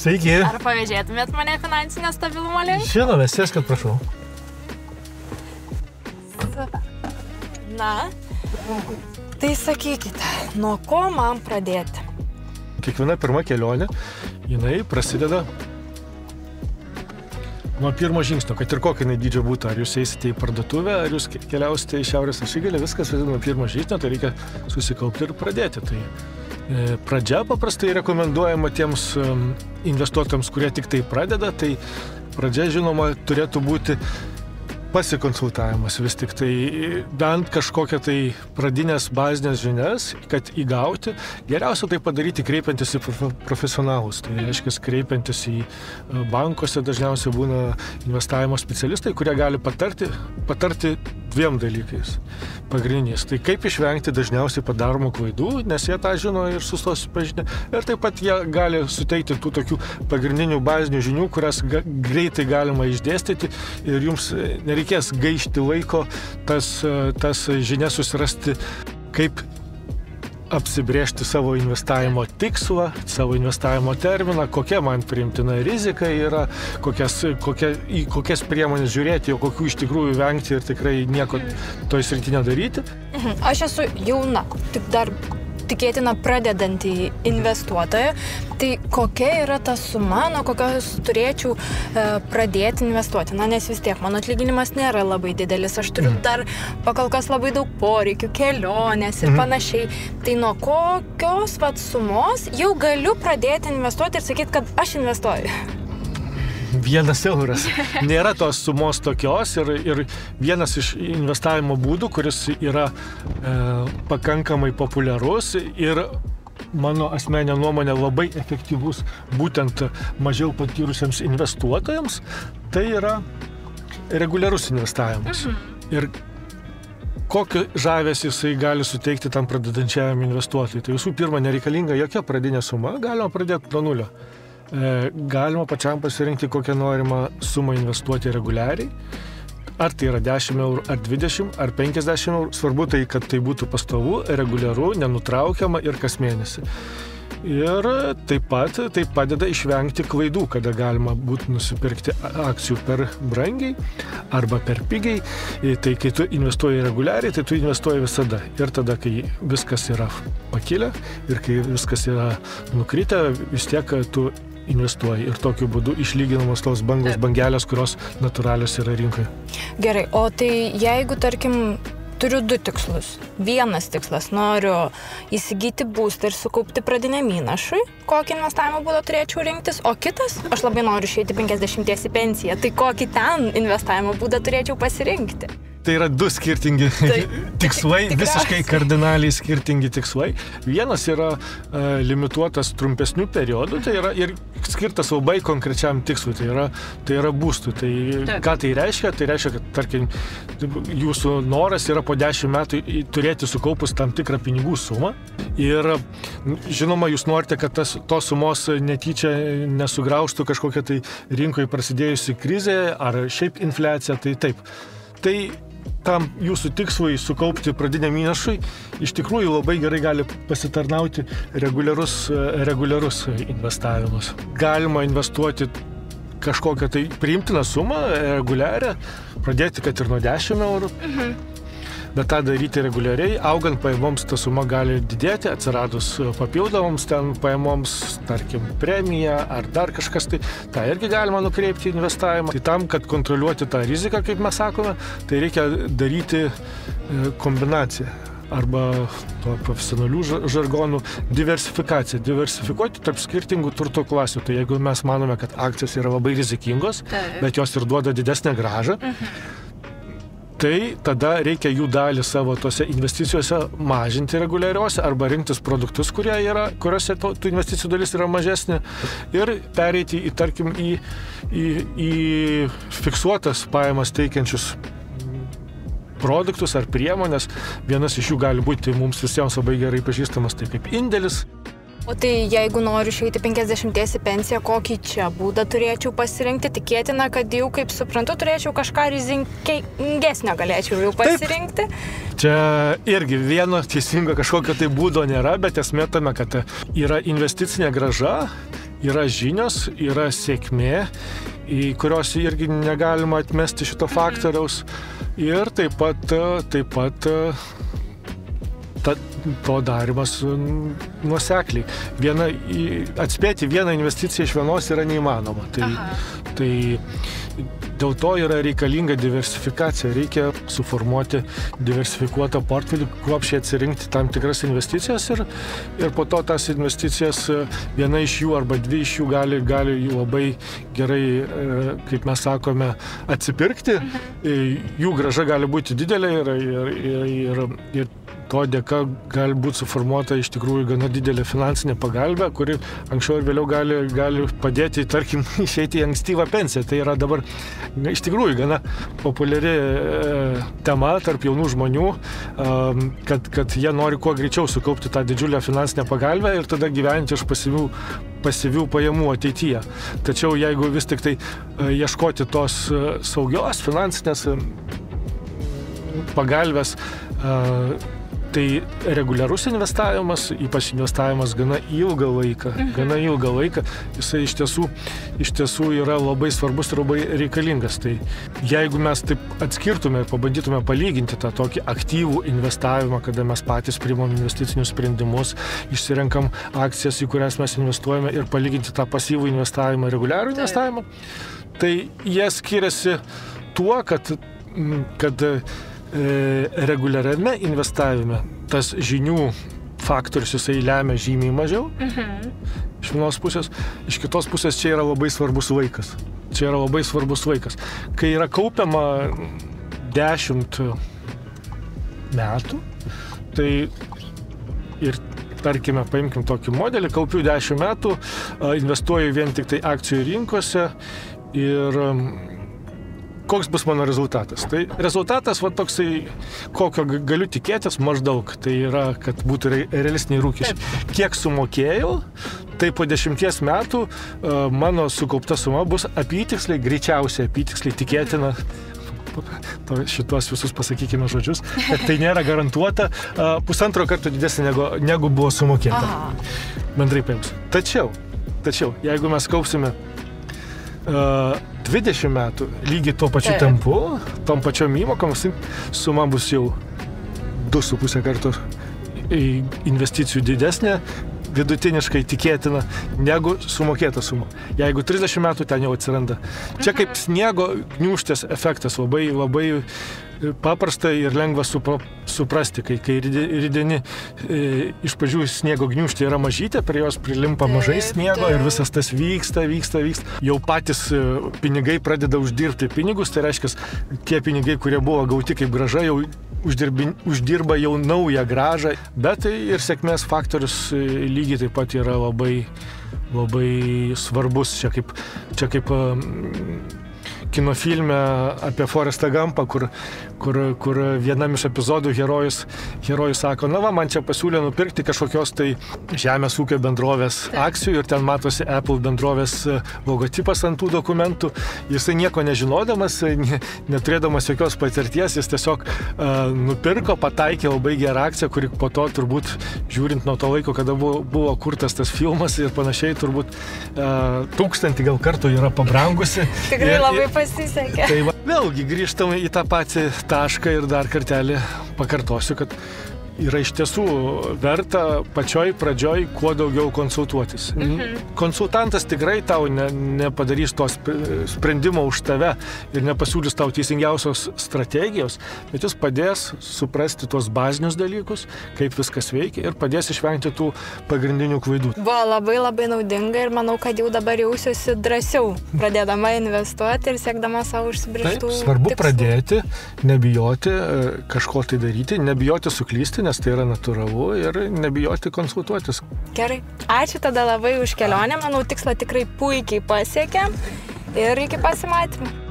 Sveiki. Ar pavėžėtumėt mane finansinio stabilumo link? Žinome, sėskit, prašau. Na, tai sakykite, nuo ko man pradėti? Kiekviena pirma kelionė, jinai prasideda nuo pirmo žingsnio, kad ir kokia jinai dydžio būtų. Ar jūs eisite į parduotuvę, ar jūs keliausite į šiaurės ašigalį, viskas nuo pirmo žingsnio, tai reikia susikaupti ir pradėti. Tai pradžia paprastai rekomenduojama tiems investuotojams, kurie tik tai pradeda, tai pradžia, žinoma, turėtų būti pasikonsultavimas, vis tik tai bent kažkokią tai pradinės bazinės žinias, kad įgauti. Geriausia tai padaryti kreipiantis į profesionalus. Tai reiškia, kreipiantis į bankuose dažniausiai būna investavimo specialistai, kurie gali patarti dviem dalykais pagrindiniais. Tai kaip išvengti dažniausiai padaromų klaidų, nes jie tą žino ir susipažinę. Ir taip pat jie gali suteikti tų tokių pagrindinių bazinių žinių, kurias greitai galima išdėstyti ir jums nereikės gaišti laiko tas žinias susirasti, kaip apsibrėžti savo investavimo tikslą, savo investavimo terminą, kokia man priimtina rizika yra, į kokias priemonės žiūrėti, o kokių iš tikrųjų vengti ir tikrai nieko toj srity nedaryti. Aš esu jauna, tik dar tikėtina pradedantį investuotoją. Tai kokia yra ta suma, nuo kokios turėčiau pradėti investuoti? Na, nes vis tiek mano atlyginimas nėra labai didelis. Aš turiu dar pakol kas labai daug poreikių, kelionės ir panašiai. Tai nuo kokios sumos jau galiu pradėti investuoti ir sakyti, kad aš investuoju? 1 euras. Nėra tos sumos tokios ir vienas iš investavimo būdų, kuris yra pakankamai populiarus ir mano asmeninė nuomonė labai efektyvus būtent mažiau patyrusiems investuotojams, tai yra reguliarus investavimas. Ir kokį žavesį jisai gali suteikti tam pradedančiajam investuotojui. Tai visų pirma, nereikalinga jokia pradinė suma, galima pradėti nuo nulio. Galima pačiam pasirinkti, kokią norimą sumą investuoti reguliariai. Ar tai yra 10 eurų, ar 20, ar 50 eurų. Svarbu tai, kad tai būtų pastovu, reguliaru, nenutraukiama ir kas mėnesį. Ir taip pat tai padeda išvengti klaidų, kada galima būtų nusipirkti akcijų per brangiai arba per pigiai. Tai kai tu investuoji reguliariai, tai tu investuoji visada. Ir tada, kai viskas yra pakilę ir kai viskas yra nukritę, vis tiek tu investuoji ir tokiu būdu išlyginamos tos bangelės, kurios natūralios yra rinkoje. Gerai, o tai jeigu, tarkim, turiu 2 tikslus. Vienas tikslas, noriu įsigyti būstą ir sukaupti pradiniam įnašui, kokį investavimo būdą turėčiau rinktis, o kitas, aš labai noriu išeiti 50 į pensiją, tai kokį ten investavimo būdą turėčiau pasirinkti? Tai yra 2 skirtingi tikslai, visiškai kardinaliai skirtingi tikslai. Vienas yra limituotas trumpesnių periodų, tai yra ir skirtas labai konkrečiam tikslui, tai yra būstui. Tai ką tai reiškia? Tai reiškia, kad, tarkim, jūsų noras yra po 10 metų turėti sukaupus tam tikrą pinigų sumą. Ir, žinoma, jūs norite, kad tos sumos netyčia nesugraužtų kažkokia tai rinkoje prasidėjusi krizė ar šiaip infliacija, tai taip. Tai tam jūsų tikslui sukaupti pradiniam įnašui iš tikrųjų labai gerai gali pasitarnauti reguliarus investavimas. Galima investuoti kažkokią tai priimtiną sumą, reguliarią, pradėti kad ir nuo 10 eurų. Bet tą daryti reguliariai, augant pajamoms ta suma gali didėti, atsiradus papildomoms ten pajamoms, tarkim, premiją ar dar kažkas, tai tą irgi galima nukreipti į investavimą. Tai tam, kad kontroliuoti tą riziką, kaip mes sakome, tai reikia daryti kombinaciją arba to profesionalių žargonų diversifikaciją. Diversifikuoti tarp skirtingų turto klasių. Tai jeigu mes manome, kad akcijos yra labai rizikingos, bet jos ir duoda didesnę grąžą, tai tada reikia jų dalį savo tose investicijose mažinti reguliariuose arba rinktis produktus, kuriuose tų investicijų dalis yra mažesnė ir pereiti į fiksuotas pajamas teikiančius produktus ar priemonės. Vienas iš jų gali būti mums visiems labai gerai pažįstamas, tai kaip indėlis. O tai jeigu noriu išeiti 50 į pensiją, kokį čia būdą turėčiau pasirinkti? Tikėtina, kad jau, kaip suprantu, turėčiau kažką rizikingesnio galėčiau jau pasirinkti? Taip. Čia irgi vieno teisingo kažkokio tai būdo nėra, bet esmė tame, kad yra investicinė grąža yra žinios, yra sėkmė, į kurios irgi negalima atmesti šito faktoriaus. Ir taip pat to darimas nuosekliai. Atspėti vieną investiciją iš vienos yra neįmanoma. Tai dėl to yra reikalinga diversifikacija. Reikia suformuoti diversifikuotą portfelį, kruopščiai atsirinkti tam tikras investicijas ir po to tas investicijas viena iš jų arba dvi iš jų gali labai gerai, kaip mes sakome, atsipirkti. Jų grąža gali būti didelė ir to dėka gali būti suformuota iš tikrųjų gana didelė finansinė pagalbė, kuri anksčiau ir vėliau gali padėti, tarkim, išeiti į ankstyvą pensiją. Tai yra dabar iš tikrųjų gana populiari tema tarp jaunų žmonių, kad jie nori kuo greičiau sukaupti tą didžiulę finansinę pagalbę ir tada gyventi iš pasyvių pajamų ateityje. Tačiau jeigu vis tik tai ieškoti tos saugios finansinės pagalbės, tai reguliarus investavimas, ypač investavimas gana ilgą laiką, jisai iš tiesų yra labai svarbus ir labai reikalingas. Tai jeigu mes taip atskirtume ir pabandytume palyginti tą tokį aktyvų investavimą, kada mes patys priimam investicinius sprendimus, išsirenkam akcijas, į kurias mes investuojame ir palyginti tą pasyvų investavimą ir reguliarų investavimą, tai jie skiriasi tuo, kad reguliariame investavime tas žinių faktorius jisai lemia žymiai mažiau iš vienos pusės, iš kitos pusės čia yra labai svarbus laikas. Kai yra kaupiama 10 metų, tai ir tarkime, paimkim tokį modelį, kaupiu 10 metų, investuoju vien tik tai akcijų rinkose ir koks bus mano rezultatas? Tai rezultatas toksai, kokio galiu tikėtis maždaug. Tai yra, kad būtų realistiniai lūkesčiai. Kiek sumokėjau, tai po 10 metų mano sukaupta suma bus greičiausiai apytiksliai tikėtina. Šitos visus pasakykime žodžius, kad tai nėra garantuota 1,5 karto didesnė negu buvo sumokėta. Bendrai paėmus. Tačiau, jeigu mes kaupsime 20 metų lygiai tuo pačiu tempu, tom pačiom įmokom, suma bus jau 2,5 karto investicijų didesnė, vidutiniškai tikėtina, negu sumokėta suma. Jeigu 30 metų ten jau atsiranda. Čia kaip sniego gniūžtės efektas, labai paprasta ir lengva suprasti, kai rideni iš pradžių sniego gniūžtė yra mažytė, prie jos prilimpa mažai sniego ir visas tas vyksta. Jau patys pinigai pradeda uždirbti pinigus, tai reiškia, tie pinigai, kurie buvo gauti kaip grąža, jau uždirba jau naują grąžą, bet ir sėkmės faktorius lygiai taip pat yra labai svarbus. Čia kaip kino filme apie Forestą Gumpą, kur vienam iš epizodų herojus sako, man čia pasiūlė nupirkti kažkokios tai žemės ūkio bendrovės akcijų ir ten matosi Apple bendrovės logotipas ant tų dokumentų. Jisai nieko nežinodamas, neturėdamas jokios patirties, jis tiesiog nupirko, pataikė labai gerą akciją, kuri po to turbūt, žiūrint nuo to laiko, kada buvo kurtas tas filmas ir panašiai, turbūt 1000 gal kartų yra pabrangusi. Tikrai labai pasisekė. Tai vėlgi grįžtame į tą patį tašką ir dar kartelį pakartosiu, kad yra iš tiesų verta pačioj pradžioj kuo daugiau konsultuotis. Konsultantas tikrai tau nepadarys to sprendimo už tave ir nepasiūlys tau teisingiausios strategijos, bet jis padės suprasti tuos bazinius dalykus, kaip viskas veikia ir padės išvengti tų pagrindinių klaidų. Buvo labai naudinga ir manau, kad jau dabar jausiuosi drąsiau pradėdama investuoti ir siekdama savo užsibrėžtų tikslų. Svarbu pradėti, nebijoti kažko tai daryti, nebijoti suklysti, nes tai yra natūralu ir nebijoti konsultuotis. Gerai. Ačiū tada labai už kelionę. Manau, tikslą tikrai puikiai pasiekė ir iki pasimatymų.